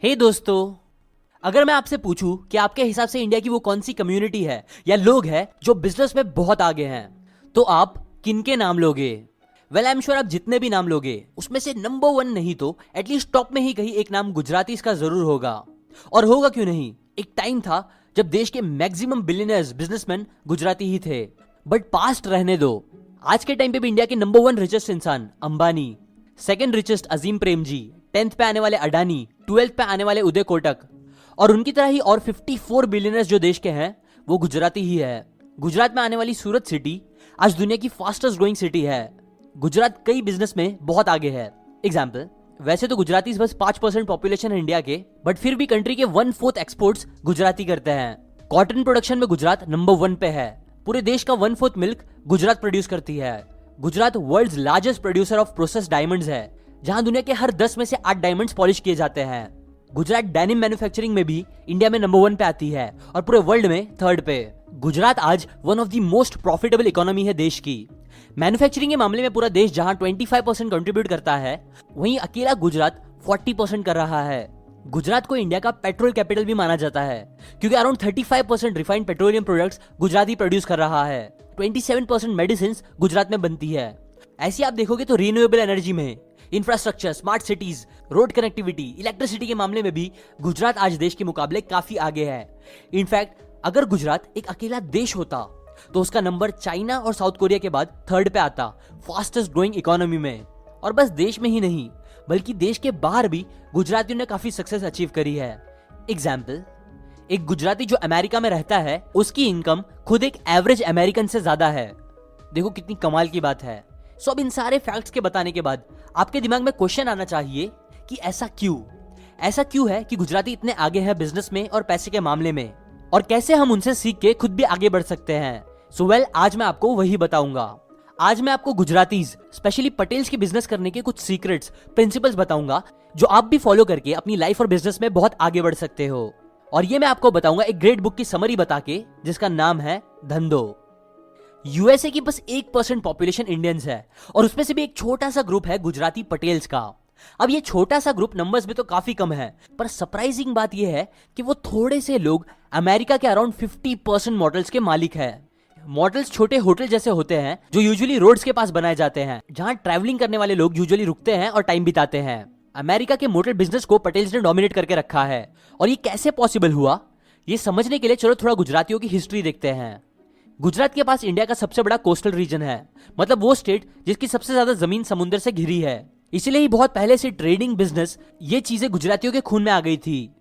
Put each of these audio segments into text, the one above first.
हे दोस्तों, अगर मैं आपसे पूछूं कि आपके हिसाब से इंडिया की वो कौन सी कम्युनिटी है या लोग हैं जो बिजनेस में बहुत आगे हैं, तो आप किनके नाम लोगे? वेल, आई एम श्योर आप जितने भी नाम लोगे उसमें से नंबर वन नहीं तो एटलीस्ट टॉप में ही कहीं एक नाम गुजरातीज का जरूर होगा। और होगा क्यों नहीं, एक टाइम था जब देश के मैक्सिमम बिलियनर्स बिजनेसमैन गुजराती ही थे। बट पास्ट रहने दो, आज के टाइम पे भी इंडिया के नंबर वन रिचेस्ट इंसान Ambani, second richest Azim Premji, 10th पे आने वाले अडानी, 12th पे आने वाले उदय कोटक, और उनकी तरह ही और 54 बिलियनर्स जो देश के हैं वो गुजराती ही है। गुजरात में आने वाली सूरत सिटी आज दुनिया की फास्टेस्ट ग्रोइंग सिटी है। गुजरात कई बिजनेस में बहुत आगे है। एग्जाम्पल, वैसे तो गुजराती बस 5% पॉपुलेशन है इंडिया के, बट फिर भी कंट्री के 1/4 एक्सपोर्ट्स गुजराती करते हैं। कॉटन प्रोडक्शन में गुजरात नंबर 1 पे है। पूरे देश का 1/4 मिल्क गुजरात प्रोड्यूस करती है। Gujarat world's largest producer of processed diamonds है, जहां दुनिया के हर 10 में से 8 डायमंड्स पॉलिश किए जाते हैं। गुजरात डेनिम मैन्युफैक्चरिंग में भी इंडिया में नंबर 1 पे आती है और पूरे वर्ल्ड में 3rd पे। गुजरात आज one of the most profitable economy है देश की। मैन्युफैक्चरिंग के मामले में पूरा देश जहां 25% कंट्रीब्यूट करता है, वहीं अकेला गुजरात 40% कर रहा है। गुजरात को इंडिया का पेट्रोल कैपिटल भी माना जाता है, क्योंकि around 35% refined petroleum products Gujarat ही प्रोड्यूस कर रहा है। 27% मेडिसिन गुजरात में बनती है। ऐसी आप देखोगे तो रिन्यूएबल एनर्जी में, infrastructure, smart cities, road connectivity, electricity के मामले में भी गुजरात आज देश के मुकाबले काफी आगे है। इनफैक्ट अगर गुजरात एक अकेला देश होता तो उसका नंबर चाइना और साउथ कोरिया के बाद 3rd पे आता फास्टेस्ट ग्रोइंग इकोनॉमी में। और बस देश में ही नहीं बल्कि देश के बाहर भी गुजरातियों ने काफी सक्सेस अचीव करी है। एग्जाम्पल, एक गुजराती जो अमेरिका में रहता है उसकी इनकम खुद एक एवरेज अमेरिकन से ज्यादा है। देखो कितनी कमाल की बात है। सो अब इन सारे फैक्ट्स के बताने के बाद आपके दिमाग में क्वेश्चन आना चाहिए कि ऐसा क्यों है कि गुजराती इतने आगे हैं बिजनेस में और पैसे के मामले में, और कैसे हम उनसे सीख के खुद भी आगे बढ़ सकते हैं। सो वेल, आज मैं आपको वही बताऊंगा। आज मैं आपको गुजरातीज स्पेशली पटेल्स की बिजनेस करने के कुछ सीक्रेट्स, प्रिंसिपल्स बताऊंगा जो आप भी फॉलो करके अपनी लाइफ और बिजनेस में बहुत आगे बढ़ सकते हो। और ये मैं आपको बताऊंगा एक ग्रेट बुक की समरी बता के, जिसका नाम है धंधो। यूएसए की बस 1% पॉपुलेशन इंडियंस है और उसमें से भी एक छोटा सा ग्रुप है गुजराती पटेल्स का। अब ये छोटा सा ग्रुप नंबर्स में तो काफी कम है, पर सरप्राइजिंग बात यह है कि वो थोड़े से लोग अमेरिका के अराउंड 50% मॉडल्स के मालिक है। मॉडल्स छोटे होटल जैसे होते हैं जो यूजुअली रोड्स के पास बनाए जाते हैं, जहां ट्रैवलिंग करने वाले लोग यूजुअली रुकते हैं और टाइम बिताते हैं। अमेरिका के मोटल बिजनेस को पटेल्स ने डोमिनेट करके रखा है। और ये कैसे पॉसिबल हुआ, ये समझने के लिए चलो थोड़ा गुजरातियों की हिस्ट्री देखते हैं। गुजरात के पास इंडिया का सबसे बड़ा कोस्टल रीजन है, मतलब वो स्टेट जिसकी सबसे ज्यादा जमीन समुद्र से घिरी है। इसलिए ही बहुत पहले से ट्रेडिंग, बिजनेस, ये चीजें गुजरातियों के खून में आ गई थी।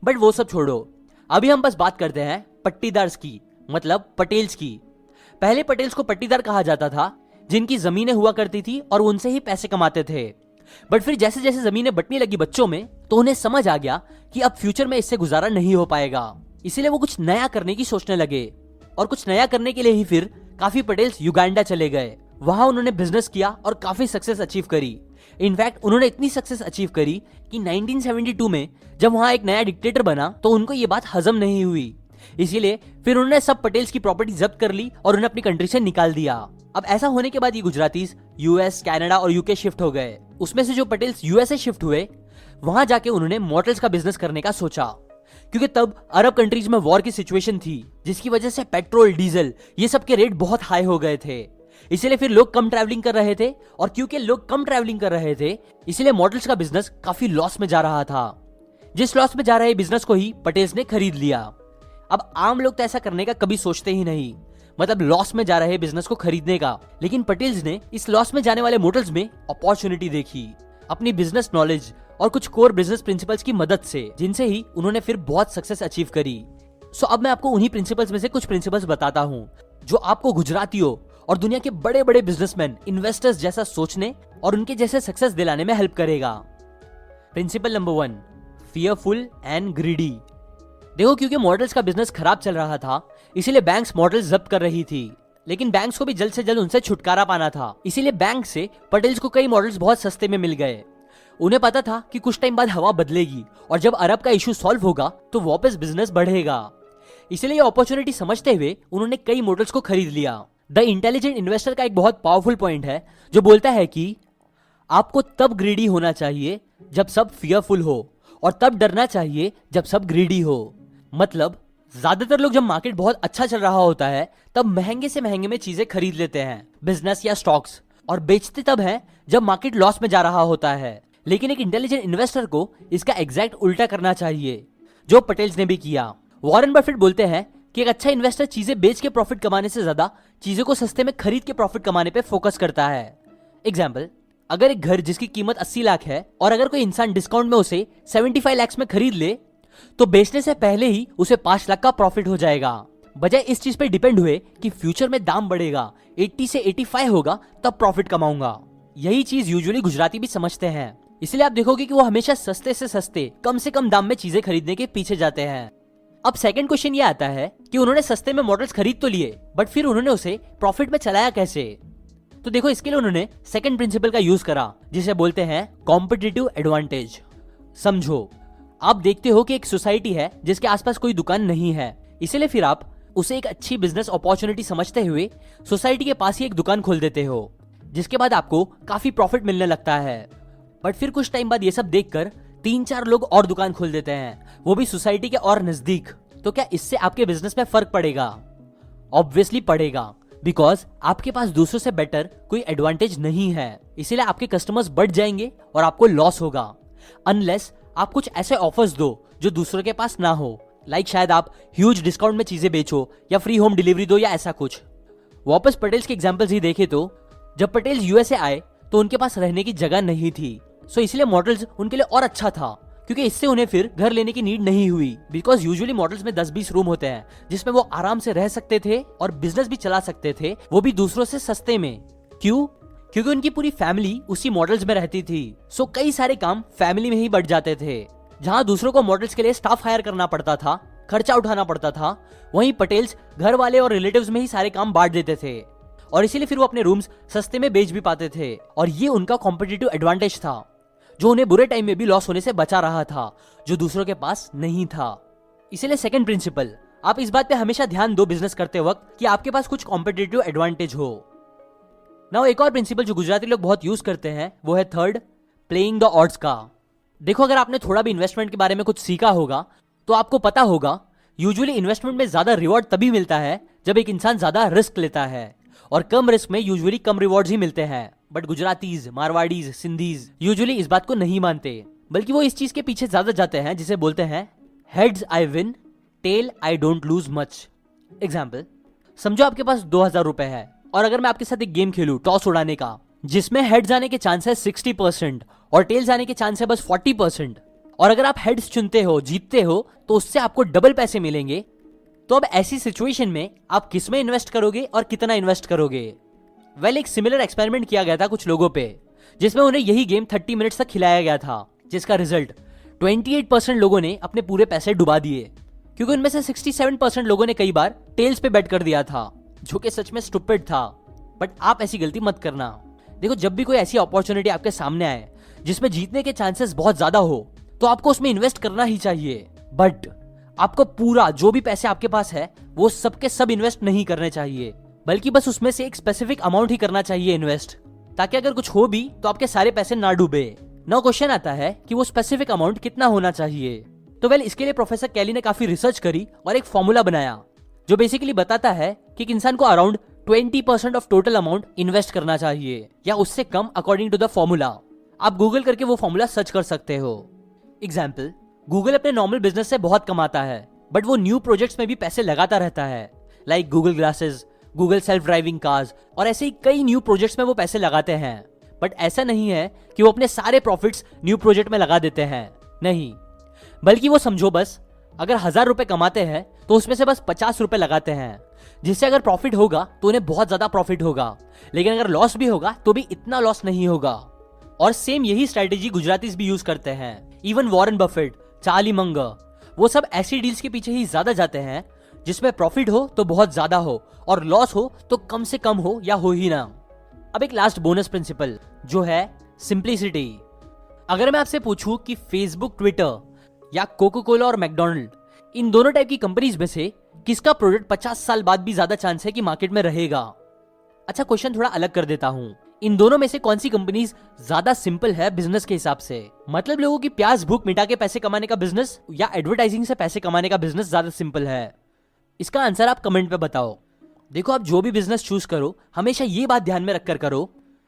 बट वो सब छोड़ो, अभी हम बस बात करते हैं पट्टीदार्स की, मतलब पटेल्स की। पहले पटेल्स को पट्टीदार कहा जाता था, जिनकी जमीनें हुआ करती थी और वो उनसे ही पैसे कमाते थे। बट फिर जैसे जैसे जमीनें बंटने लगी बच्चों में, तो उन्हें समझ आ गया कि अब फ्यूचर में इससे गुजारा नहीं हो पाएगा। इसीलिए वो कुछ नया करने की सोचने लगे। और कुछ नया करने के लिए ही फिर काफी पटेल्स युगांडा चले गए। वहां उन्होंने बिजनेस किया और काफी सक्सेस अचीव करी। इनफैक्ट उन्होंने इतनी सक्सेस अचीव करी कि 1972 में जब वहां एक नया डिक्टेटर बना तो उनको ये बात हजम नहीं हुई। इसीलिए फिर उन्होंने सब पटेल्स की प्रॉपर्टी जब्त कर ली और उन्हें अपनी कंट्री से निकाल दिया। अब ऐसा होने के बाद ये गुजरातीज यूएस, कनाडा और यूके शिफ्ट हो गए। उसमें से जो पटेल्स यूएसए शिफ्ट हुए, वहां जाके उन्होंने मोटर्स का बिजनेस करने का सोचा, क्योंकि तब अरब कंट्रीज में वॉर की सिचुएशन थी, जिसकी वजह से पेट्रोल, डीजल, ये सब के रेट बहुत हाई हो गए थे। इसलिए फिर लोग कम ट्रैवलिंग कर रहे थे, और क्योंकि लोग कम ट्रैवलिंग कर रहे थे, इसलिए मॉडल्स का बिजनेस काफी लॉस में जा रहा था। जिस लॉस में जा रहे बिजनेस को ही पटेल्स ने खरीद लिया। अब आम लोग तो ऐसा करने का कभी सोचते ही नहीं, मतलब लॉस में जा रहे बिजनेस को खरीदने का। लेकिन पटेल्स ने इस लॉस में जाने वाले मॉडल्स में अपॉर्चुनिटी देखी, अपनी बिजनेस नॉलेज और कुछ कोर बिजनेस प्रिंसिपल्स की मदद से, जिनसे ही उन्होंने फिर बहुत सक्सेस अचीव करी। सो अब मैं आपको उन्हीं प्रिंसिपल्स में से कुछ प्रिंसिपल्स बताता हूं, जो आपको गुजरातियों और दुनिया के बड़े बड़े बिजनेसमैन, इन्वेस्टर्स जैसा सोचने और उनके जैसे सक्सेस दिलाने में हेल्प करेगा। Principle number 1, fearful and greedy. देखो, क्योंकि मॉडल्स का बिजनेस खराब चल रहा था, इसीलिए बैंक्स मॉडल्स जब्त कर रही थी। लेकिन बैंक्स को भी जल्द से जल्द उनसे छुटकारा पाना था, इसीलिए बैंक से पटेल्स को कई मॉडल्स बहुत सस्ते में मिल गए। उन्हें पता था कि कुछ टाइम बाद हवा बदलेगी और जब अरब का इशू सॉल्व होगा तो वापस बिजनेस बढ़ेगा। इसलिए ये अपॉर्चुनिटी समझते हुए उन्होंने कई मॉडल्स को खरीद लिया। द इंटेलिजेंट इन्वेस्टर का एक बहुत पावरफुल पॉइंट है, जो बोलता है कि आपको तब ग्रीडी होना चाहिए जब सब फियरफुल हो और तब डरना चाहिए जब सब ग्रीडी हो। मतलब ज्यादातर लोग जब मार्केट बहुत अच्छा चल रहा होता है तब महंगे से महंगे में चीजें खरीद लेते हैं, बिजनेस या स्टॉक्स, और बेचते तब हैं जब मार्केट लॉस में जा रहा होता है। लेकिन एक इंटेलिजेंट इन्वेस्टर को इसका एग्जैक्ट उल्टा करना चाहिए, जो पटेल्स ने भी किया। वॉरेन बफेट बोलते हैं कि एक अच्छा इन्वेस्टर चीजें बेच के प्रॉफिट कमाने से ज्यादा चीजों को सस्ते में खरीद के प्रॉफिट कमाने पे फोकस करता है। एग्जाम्पल, अगर एक घर जिसकी कीमत 80 लाख है और अगर कोई इंसान डिस्काउंट में उसे 75 लाख में खरीद ले तो बेचने से पहले ही उसे 5 लाख का प्रॉफिट हो जाएगा। बजाय इस चीज पे डिपेंड हुए कि फ्यूचर में दाम बढ़ेगा, 80 से 85 होगा तब प्रॉफिट कमाऊंगा। यही चीज यूजुअली गुजराती भी समझते हैं, इसलिए आप देखोगे कि वो हमेशा सस्ते से सस्ते, कम से कम दाम में चीजें खरीदने के पीछे जाते हैं। अब सेकंड क्वेश्चन ये आता है कि उन्होंने सस्ते में मॉडल्स खरीद तो लिए, बट फिर उन्होंने उसे प्रॉफिट में चलाया कैसे? तो देखो, इसके लिए उन्होंने सेकंड प्रिंसिपल का यूज करा, जिसे बोलते हैं कॉम्पिटिटिव एडवांटेज। समझो, आप देखते हो कि एक सोसाइटी है जिसके आसपास कोई दुकान नहीं है, इसलिए फिर आप उसे एक अच्छी बिजनेस अपॉर्चुनिटी समझते हुए सोसाइटी के पास ही एक दुकान खोल देते हो, जिसके बाद आपको काफी प्रॉफिट मिलने लगता है। बट फिर कुछ टाइम बाद ये सब देखकर 3-4 लोग और दुकान खोल देते हैं, वो भी सोसाइटी के और नजदीक। तो क्या इससे आपके बिजनेस में फर्क पड़ेगा? ऑब्वियसली पड़ेगा, बिकॉज आपके पास दूसरों से बेटर कोई एडवांटेज नहीं है, इसीलिए आपके कस्टमर्स बढ़ जाएंगे और आपको लॉस होगा, अनलेस आप कुछ ऐसे ऑफर्स दो जो दूसरों के पास ना हो। लाइक शायद आप ह्यूज डिस्काउंट में चीजें बेचो या फ्री होम डिलीवरी दो या ऐसा कुछ। वापस पटेल्स के एग्जांपल्स ही देखे तो जब पटेल यूएसए आए तो उनके पास रहने की जगह नहीं थी, सो इसलिए मॉडल्स उनके लिए और अच्छा था, क्योंकि इससे उन्हें फिर घर लेने की नीड नहीं हुई। बिकॉज यूजुअली मॉडल्स में 10-20 रूम होते हैं जिसमें वो आराम से रह सकते थे और बिजनेस भी चला सकते थे, वो भी दूसरों से सस्ते में। क्यों? क्योंकि उनकी पूरी फैमिली उसी मॉडल्स में रहती थी, सो कई सारे काम फैमिली में ही बढ़ जाते थे। जहां दूसरों को मॉडल्स के लिए स्टाफ हायर करना पड़ता था, खर्चा उठाना पड़ता था, वहीं पटेल्स घर वाले और रिलेटिव्स में ही सारे काम बांट देते थे, और इसीलिए फिर वो अपने रूम्स सस्ते में बेच भी पाते थे। और ये उनका कॉम्पिटिटिव एडवांटेज था, जो उन्हें बुरे टाइम में भी लॉस होने से बचा रहा था, जो दूसरों के पास नहीं था। इसीलिए सेकंड प्रिंसिपल, आप इस बात पे हमेशा ध्यान दो बिजनेस करते वक्त कि आपके पास कुछ कॉम्पिटिटिव एडवांटेज हो। नाउ एक और प्रिंसिपल जो गुजराती लोग बहुत यूज करते हैं वो है थर्ड, प्लेइंग द ऑड्स का। देखो, अगर आपने थोड़ा भी इन्वेस्टमेंट के बारे में कुछ सीखा होगा तो आपको पता होगा यूजुअली इन्वेस्टमेंट में ज्यादा रिवॉर्ड तभी मिलता है जब एक इंसान ज्यादा रिस्क लेता है, और कम रिस्क में यूजुअली कम रिवॉर्ड्स ही मिलते हैं। But Gujaratis, Marwaris, Sindhis usually इस बात को नहीं मानते, बल्कि वो इस चीज के पीछे ज्यादा जाते हैं जिसे बोलते हैं heads I win, tail I don't lose much. Example, समझो आपके पास 2000 रुपए है और अगर मैं आपके साथ एक गेम खेलूं टॉस उड़ाने का, जिसमें हेड्स आने के चांस है 60% और टेल्स आने के चांस है बस 40%, और अगर आप हेड्स चुनते हो, जीतते हो, तो उससे आपको डबल पैसे मिलेंगे, तो अब ऐसी सिचुएशन में आप किस में इन्वेस्ट करोगे और कितना इन्वेस्ट करोगे? वेल, एक सिमिलर एक्सपेरिमेंट किया गया था कुछ लोगों पे, जिसमें उन्हें यही गेम 30 मिनट्स तक खिलाया गया था, जिसका रिजल्ट 28% लोगों ने अपने पूरे पैसे डुबा दिए, क्योंकि उनमें से 67% लोगों ने कई बार टेल्स पे बेट कर दिया था, जो कि सच में स्टूपिड था। बट आप ऐसी गलती मत करना। देखो, जब भी कोई ऐसी अपॉर्चुनिटी आपके सामने आए जिसमें जीतने के चांसेस बहुत ज्यादा हो, तो आपको उसमें इन्वेस्ट करना ही चाहिए। बट आपको पूरा जो भी पैसे आपके पास है वो सबके सब इन्वेस्ट नहीं करने चाहिए, बल्कि बस उसमें से एक स्पेसिफिक अमाउंट ही करना चाहिए इन्वेस्ट, ताकि अगर कुछ हो भी तो आपके सारे पैसे ना डूबे। नाउ क्वेश्चन आता है कि वो स्पेसिफिक अमाउंट कितना होना चाहिए। तो वेल, इसके लिए प्रोफेसर कैली ने काफी रिसर्च करी और एक फॉर्मूला बनाया जो बेसिकली बताता है कि एक इंसान को around 20% of total amount invest करना चाहिए या उससे कम, अकॉर्डिंग टू द फॉर्मूला। आप गूगल करके वो फॉर्मूला सर्च कर सकते हो। एग्जाम्पल, गूगल अपने नॉर्मल बिजनेस से बहुत कमाता है, बट वो न्यू प्रोजेक्ट्स में भी पैसे लगाता रहता है, like Google glasses, Google self driving cars, और ऐसे ही कई न्यू प्रोजेक्ट्स में वो पैसे लगाते हैं। बट ऐसा नहीं है कि वो अपने सारे प्रॉफिट्स न्यू प्रोजेक्ट में लगा देते हैं, नहीं, बल्कि वो समझो बस अगर 1000 रुपए कमाते हैं तो उसमें से बस 50 रुपए लगाते हैं, जिससे अगर प्रॉफिट होगा तो उन्हें बहुत ज्यादा प्रॉफिट होगा, लेकिन अगर लॉस भी होगा तो भी इतना लॉस नहीं होगा। और सेम यही स्ट्रेटेजी गुजरातीज भी यूज करते हैं। Even Warren Buffett, Charlie Munger, वो सब ऐसी डील्स के पीछे ही ज्यादा जाते हैं जिसमें प्रॉफिट हो तो बहुत ज्यादा हो और लॉस हो तो कम से कम हो या हो ही ना। अब एक लास्ट बोनस प्रिंसिपल जो है सिंप्लिसिटी। अगर मैं आपसे पूछूं कि फेसबुक, ट्विटर या कोको कोला और मैकडोनल्ड, इन दोनों टाइप की कंपनीज में से किसका प्रोडक्ट 50 साल बाद भी ज्यादा चांस है कि मार्केट में रहेगा, अच्छा, क्वेश्चन थोड़ा अलग कर देता हूँ। इन दोनों में से कौन सी कंपनीज ज्यादा सिंपल है बिजनेस के हिसाब से? मतलब लोगों की प्यास भूख मिटा के पैसे कमाने का बिजनेस या एडवर्टाइजिंग से पैसे कमाने का बिजनेस ज्यादा सिंपल है? इसका आंसर आप कमेंट पे बताओ। देखो, आप जो भी बिजनेस चूज करो, हमेशा ये बात ध्यान में रखकर करो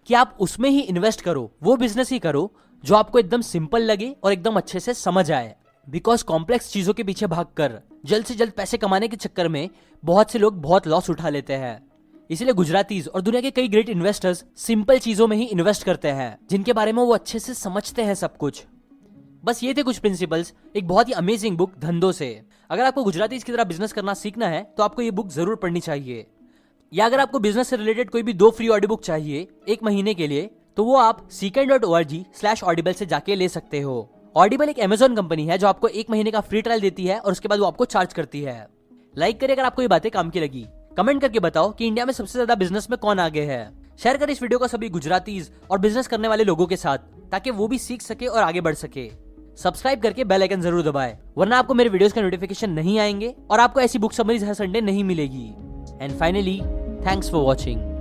कि आप उसमें ही इन्वेस्ट करो, वो बिजनेस ही करो जो आपको एकदम सिंपल लगे और एकदम अच्छे से समझ आए। बिकॉज कॉम्प्लेक्स चीजों के पीछे भागकर जल्द से जल्द पैसे कमाने के चक्कर में बहुत से लोग बहुत लॉस उठा लेते हैं। इसलिए गुजरातीज और दुनिया के कई ग्रेट इन्वेस्टर्स सिंपल चीजों में ही इन्वेस्ट करते हैं, जिनके बारे में वो अच्छे से समझते हैं सब कुछ। बस ये थे कुछ प्रिंसिपल्स एक बहुत ही अमेजिंग बुक धंधों से। अगर आपको गुजरातीज की तरह बिजनेस करना सीखना है तो आपको ये बुक जरूर पढ़नी चाहिए। या अगर आपको बिजनेस से रिलेटेड कोई भी 2 फ्री ऑडियो बुक चाहिए 1 महीने के लिए, तो वो आप seekn.org/audible से जाके ले सकते हो। ऑडिबल एक अमेज़न कंपनी है जो आपको 1 महीने का फ्री ट्रायल देती है और उसके बाद वो आपको चार्ज करती है। लाइक करें अगर आपको ये बातें काम की लगी। कमेंट करके बताओ कि इंडिया में सबसे ज्यादा बिजनेस में कौन आगे है। शेयर करें इस वीडियो को सभी गुजरातीज और बिजनेस करने वाले लोगों के साथ, ताकि वो भी सीख सके और आगे बढ़ सके। सब्सक्राइब करके बेल आइकन जरूर दबाएं, वरना आपको मेरे वीडियोस का नोटिफिकेशन नहीं आएंगे और आपको ऐसी बुक समरीज हर संडे नहीं मिलेगी। And finally, thanks for watching.